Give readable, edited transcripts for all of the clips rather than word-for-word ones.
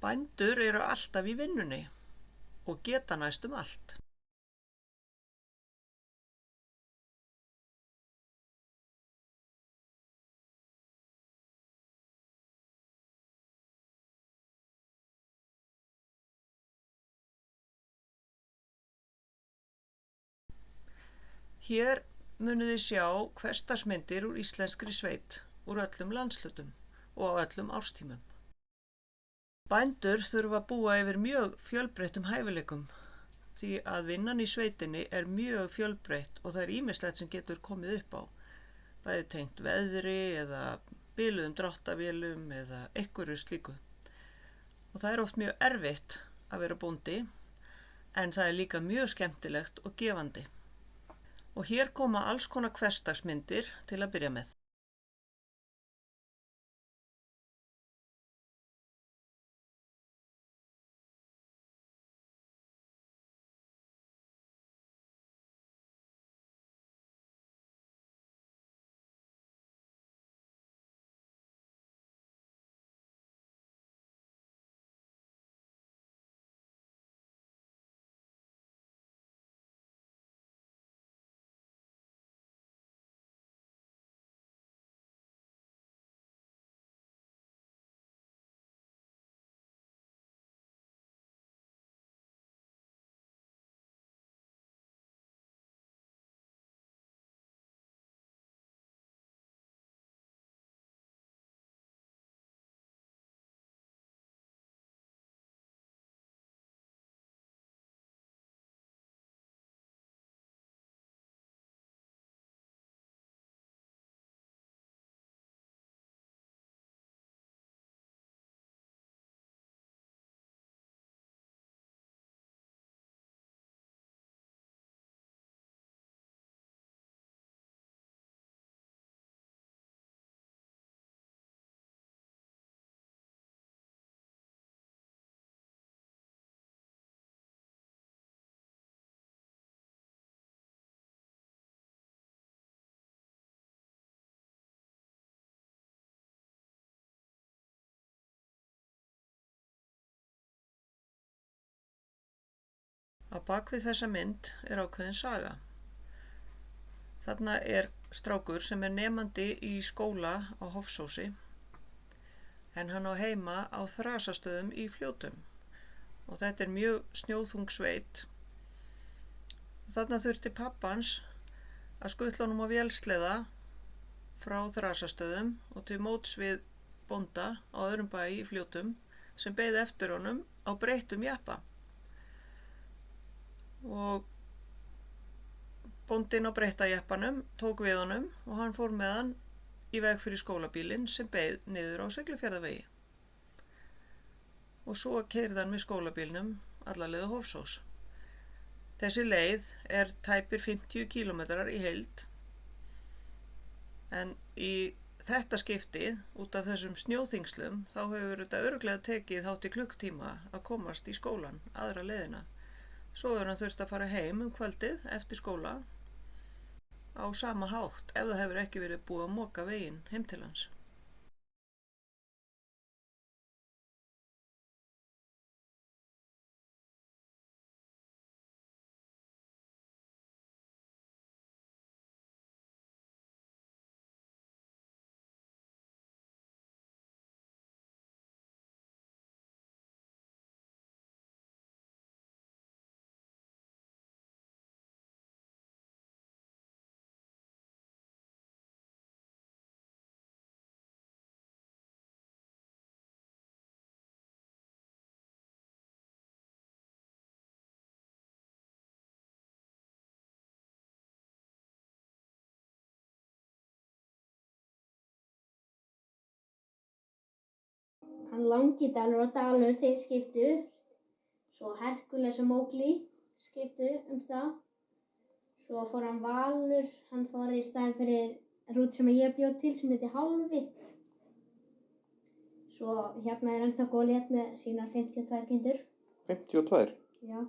Bændur eru alltaf í vinnunni og geta næstum allt. Hér munið þið sjá hversdagsmyndir úr íslenskri sveit, úr öllum landshlutum og á öllum árstímum. Bændur þurfa að búa yfir mjög fjölbreyttum hæfileikum því að vinnan í sveitinni er mjög fjölbreytt og það er ýmislegt sem getur komið upp á, bæði tengt veðri eða biluðum dráttarvélum eða einhverju slíku. Og það er oft mjög erfitt að vera bóndi en það er líka mjög skemmtilegt og gefandi. Og hér koma alls konar hversdagsmyndir til að byrja með. Á bakvið þessa mynd er ákveðin saga. Þarna er strákur sem er nemandi í skóla á Hofsósi en hann á heima á Þrasastöðum í Fljótum og þetta er mjög snjóþung sveit. Þarna þurfti pabbi hans að skutla honum á vélsleða frá Þrasastöðum og til móts við bónda á öðrum bæ í Fljótum sem beið eftir honum á breyttum jeppa. Og bóndinn á breytta jeppanum tók við honum og hann fór með hann í veg fyrir skólabílinn sem beið niður á Siglufjarðarvegi. Og svo keyrði hann með skólabílnum alla leið á Hofsós. Þessi leið er tæpir 50 kílómetrar í heild en í þetta skiptið út af þessum snjóþyngslum þá hefur þetta örugglega tekið hátt í klukktíma að komast í skólann aðra leiðina. Svo hefur hann þurft að fara heim kvöldið eftir skóla á sama hátt ef það hefur ekki verið búið að moka veginn heim til hans. Hann Langidalur og Dalur þeir skiptu, svo Herkules og Mógli skiptu stað. Svo fór hann Valur, hann fór í staðinn fyrir rút sem ég bjó til sem heitir Hálfi. Svo hérna er ennþá Goliat með sínar 52 kindur. 52? Já.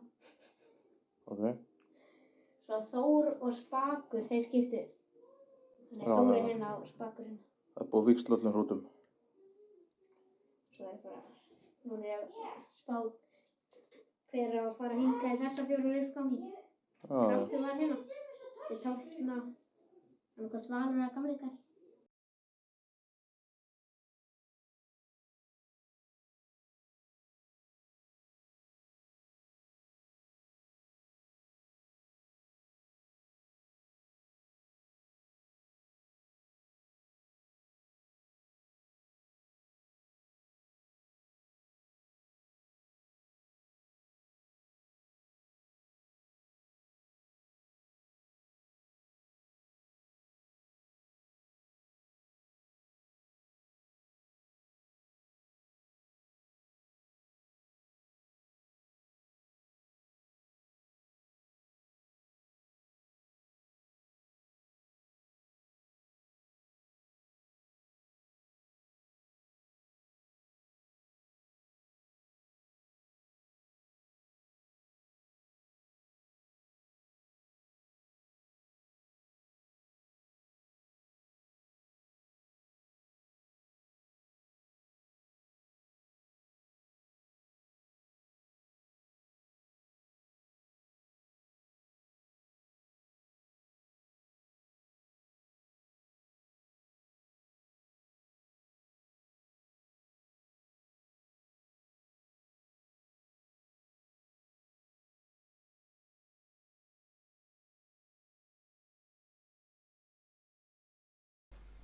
Ok. Svo Þór og Spakur þeir skiptu. Þannig Já, Þór já. er hérna og Spakur hérna. Það er búið að víxla öllum rútum. Svo er bara Hún er að spá hver á að fara hingað í þessa 4 uppgangi. Kraftur var hérna. Þið tákna annarkvort Valur eða Gamleikari.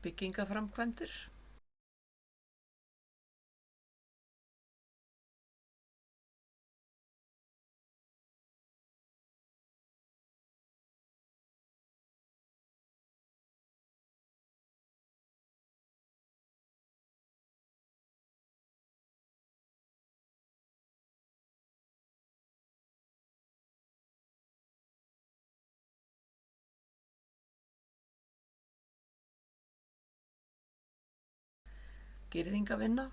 Byggingaframkvæmdir. Girðingavinna.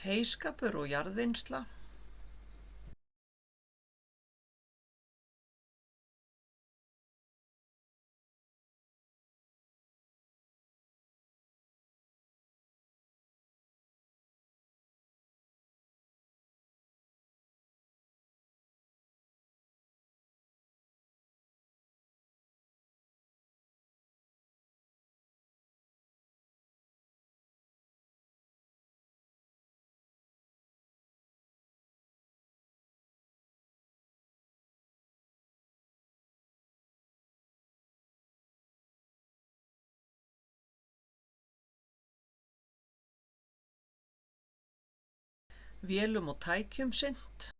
Heyskapur og jarðvinnsla. Vélum og tækjum sinnt.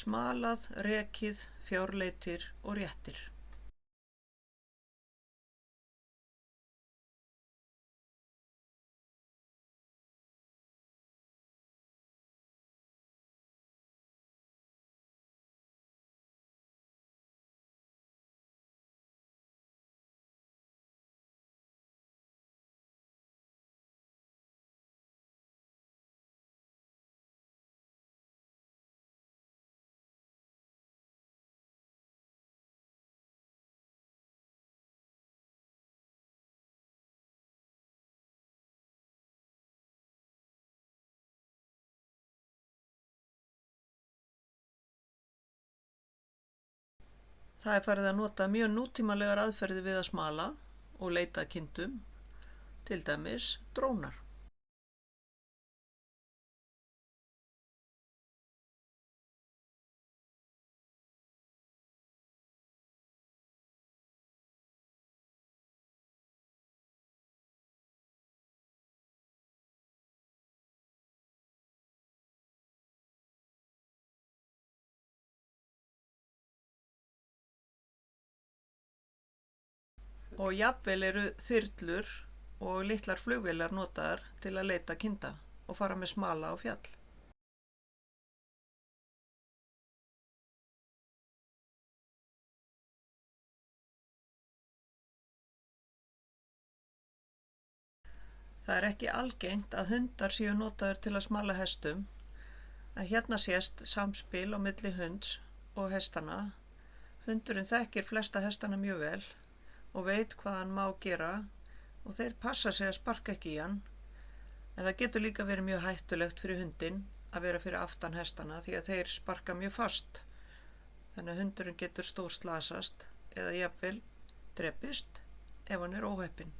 Smalað, rekið, fjárleitir og réttir. Það er farið að nota mjög nútímalegar aðferðir við að smala og leita að kindum, til dæmis drónar. Og jafnvel eru þyrlur og litlar flugvélar notaðar til að leita kinda og fara með smala á fjall. Það er ekki algengt að hundar séu notaðir til að smala hestum, en hérna sést samspil á milli hunds og hestana. Hundurinn þekkir flesta hestana mjög vel og veit hvað hann má gera og þeir passa sig að sparka ekki í hann, en það getur líka verið mjög hættulegt fyrir hundinn að vera fyrir aftan hestana því að þeir sparka mjög fast, þannig að hundurinn getur stórslasast eða jafnvel drepist ef hann er óheppinn.